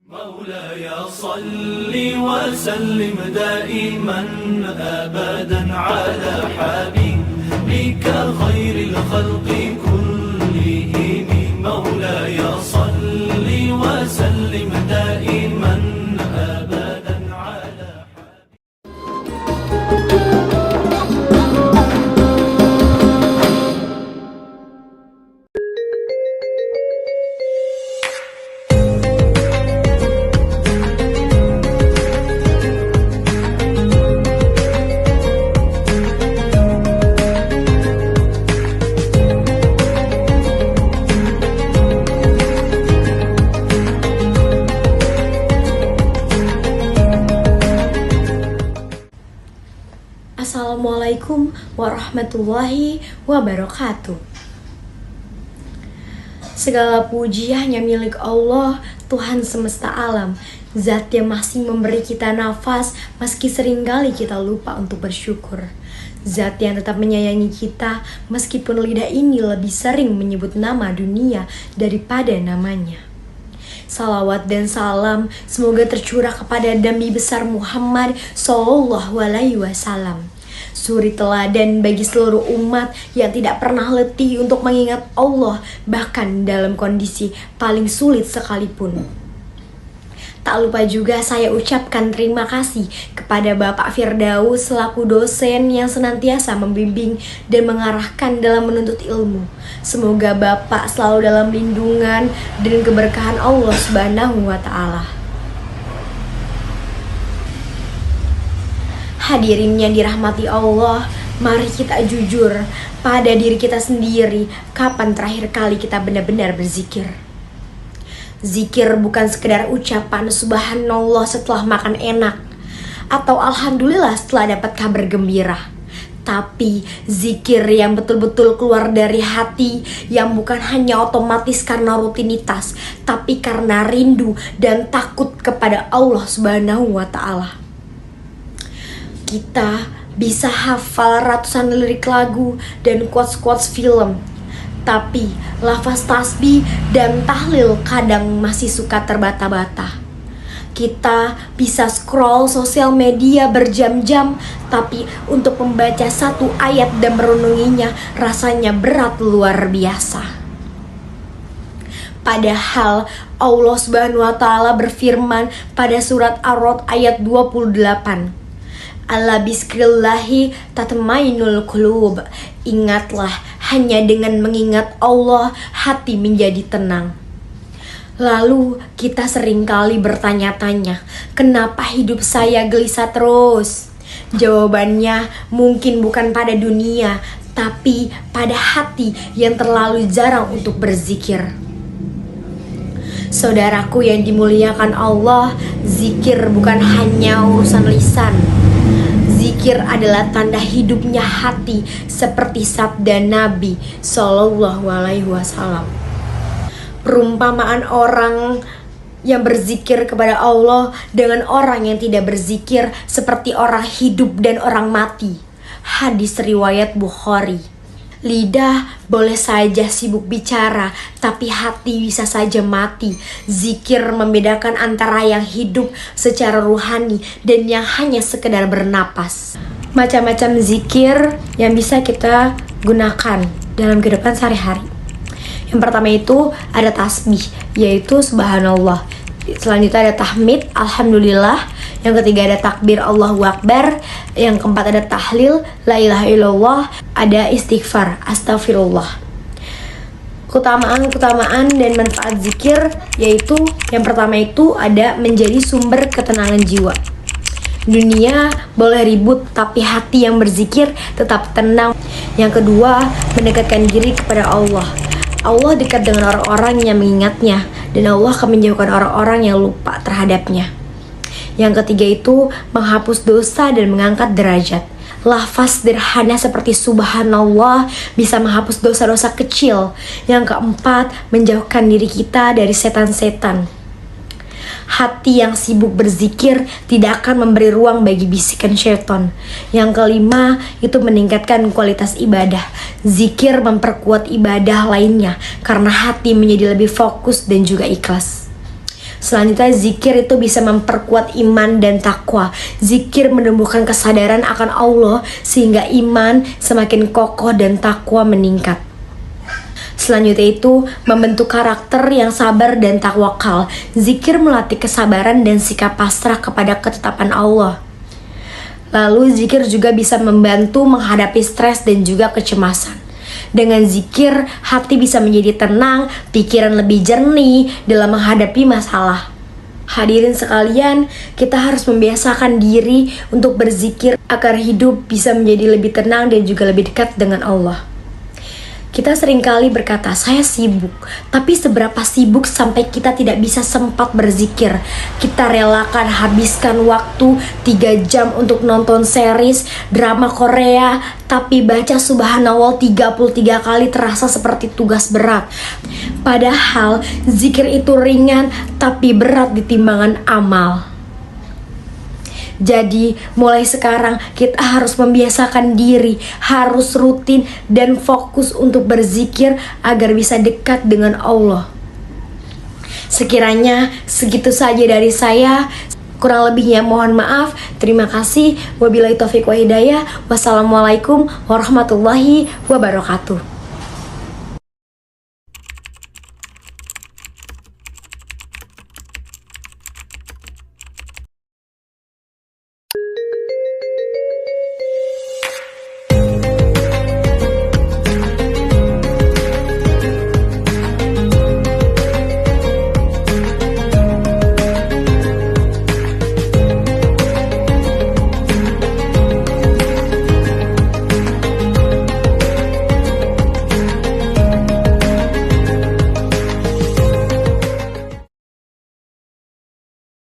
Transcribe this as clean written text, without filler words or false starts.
مولاي صل وسلم دائما أبدا على حبيبك خير الخلق كلهم. مولاي صل وسلم دائما أبدا على Assalamualaikum warahmatullahi wabarakatuh. Segala puji hanya milik Allah, Tuhan semesta alam, Zat yang masih memberi kita nafas meski seringkali kita lupa untuk bersyukur. Zat yang tetap menyayangi kita meskipun lidah ini lebih sering menyebut nama dunia daripada namanya. Salawat dan salam semoga tercurah kepada Nabi besar Muhammad Sallallahu Alaihi Wasallam, suri teladan bagi seluruh umat yang tidak pernah letih untuk mengingat Allah bahkan dalam kondisi paling sulit sekalipun. Tak lupa juga saya ucapkan terima kasih kepada Bapak Firdaus selaku dosen yang senantiasa membimbing dan mengarahkan dalam menuntut ilmu. Semoga Bapak selalu dalam lindungan dan keberkahan Allah Subhanahu wa Ta'ala. Hadirin yang dirahmati Allah, mari kita jujur pada diri kita sendiri. Kapan terakhir kali kita benar-benar berzikir? Zikir bukan sekedar ucapan subhanallah setelah makan enak atau alhamdulillah setelah dapat kabar gembira, tapi zikir yang betul-betul keluar dari hati, yang bukan hanya otomatis karena rutinitas, tapi karena rindu dan takut kepada Allah Subhanahu wa Ta'ala. Kita bisa hafal ratusan lirik lagu dan quotes-quotes film, tapi lafaz tasbih dan tahlil kadang masih suka terbata-bata. Kita bisa scroll sosial media berjam-jam, tapi untuk membaca satu ayat dan merenunginya rasanya berat luar biasa. Padahal Allah Subhanahu wa Ta'ala berfirman pada surat Ar-Ra'd ayat 28. Ala biskrillahi tatmainul qulub. Ingatlah, hanya dengan mengingat Allah hati menjadi tenang. Lalu kita seringkali bertanya-tanya, kenapa hidup saya gelisah terus? Jawabannya mungkin bukan pada dunia, tapi pada hati yang terlalu jarang untuk berzikir. Saudaraku yang dimuliakan Allah, zikir bukan hanya urusan lisan. Zikir adalah tanda hidupnya hati, seperti sabda Nabi Sallallahu Alaihi Wasallam. Perumpamaan orang yang berzikir kepada Allah dengan orang yang tidak berzikir seperti orang hidup dan orang mati. Hadis riwayat Bukhari. Lidah boleh saja sibuk bicara, tapi hati bisa saja mati. Zikir membedakan antara yang hidup secara ruhani dan yang hanya sekedar bernapas. Macam-macam zikir yang bisa kita gunakan dalam kehidupan sehari-hari. Yang pertama itu ada tasbih, yaitu subhanallah. Selanjutnya ada tahmid, alhamdulillah. Yang ketiga ada takbir, Allahu Akbar. Yang keempat ada tahlil, la ilaha illallah. Ada istighfar, astagfirullah. Keutamaan dan manfaat zikir, yaitu yang pertama itu ada menjadi sumber ketenangan jiwa. Dunia boleh ribut, tapi hati yang berzikir tetap tenang. Yang kedua, mendekatkan diri kepada Allah. Allah dekat dengan orang-orang yang mengingatnya, dan Allah akan menjauhkan orang-orang yang lupa terhadapnya. Yang ketiga itu menghapus dosa dan mengangkat derajat. Lafaz sederhana seperti subhanallah bisa menghapus dosa-dosa kecil. Yang keempat, menjauhkan diri kita dari setan-setan. Hati yang sibuk berzikir tidak akan memberi ruang bagi bisikan syaitan. Yang kelima, itu meningkatkan kualitas ibadah. Zikir memperkuat ibadah lainnya karena hati menjadi lebih fokus dan juga ikhlas. Selanjutnya, zikir itu bisa memperkuat iman dan takwa. Zikir menumbuhkan kesadaran akan Allah sehingga iman semakin kokoh dan takwa meningkat. Selanjutnya itu membentuk karakter yang sabar dan tawakal. Zikir melatih kesabaran dan sikap pasrah kepada ketetapan Allah. Lalu zikir juga bisa membantu menghadapi stres dan juga kecemasan. Dengan zikir, hati bisa menjadi tenang, pikiran lebih jernih dalam menghadapi masalah. Hadirin sekalian, kita harus membiasakan diri untuk berzikir agar hidup bisa menjadi lebih tenang dan juga lebih dekat dengan Allah. Kita seringkali berkata, saya sibuk. Tapi seberapa sibuk sampai kita tidak bisa sempat berzikir? Kita relakan habiskan waktu 3 jam untuk nonton series, drama Korea, tapi baca subhanallah 33 kali terasa seperti tugas berat. Padahal zikir itu ringan tapi berat di timbangan amal. Jadi mulai sekarang kita harus membiasakan diri, harus rutin dan fokus untuk berzikir agar bisa dekat dengan Allah. Sekiranya segitu saja dari saya. Kurang lebihnya mohon maaf. Terima kasih. Wabillahi taufiq wa hidayah. Wassalamualaikum warahmatullahi wabarakatuh.